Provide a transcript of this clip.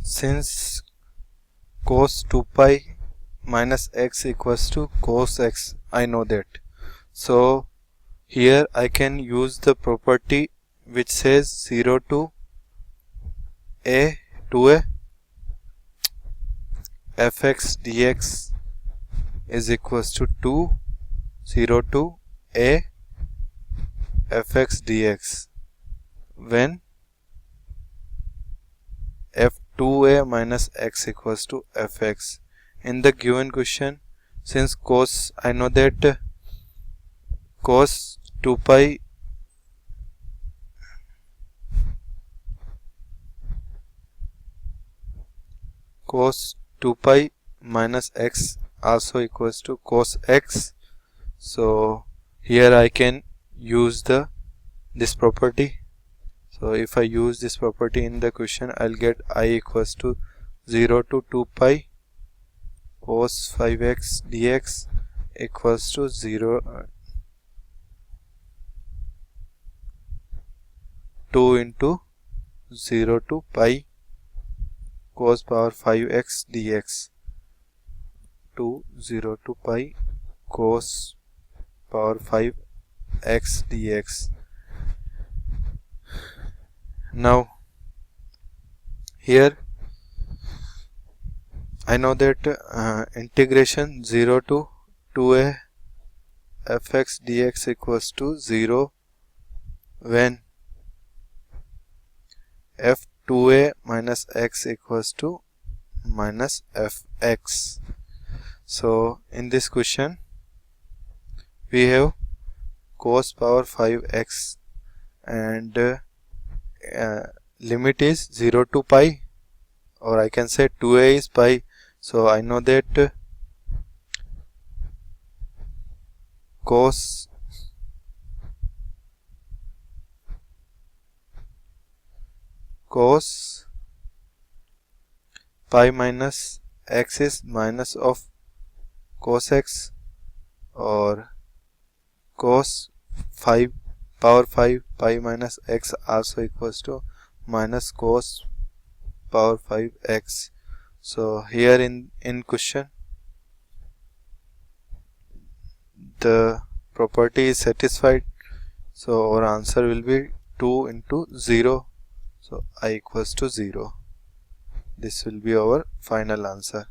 since cos 2 pi minus x equals to cos x, I know that. So here I can use the property which says 0 to a fx dx is equals to 2 0 to a fx dx when f2a minus x equals to fx. In the given question, since cos, I know that cos 2 pi minus x also equals to cos x. So here I can use this property. So if I use this property in the question, I'll get I equals to 0 to 2 pi cos 5x dx equals to 2 into 0 to pi cos power 5x dx to 0 to pi cos power 5x dx. Now here I know that integration 0 to 2a fx dx equals to 0 when f2a minus x equals to minus fx. So in this question we have cos power 5x and limit is 0 to pi, or I can say 2a is pi. So I know that cos pi minus x is minus of cos x, or cos 5 power 5 pi minus x also equals to minus cos power 5x. So here in question the property is satisfied, so our answer will be 2 into 0. So I equals to 0. This will be our final answer.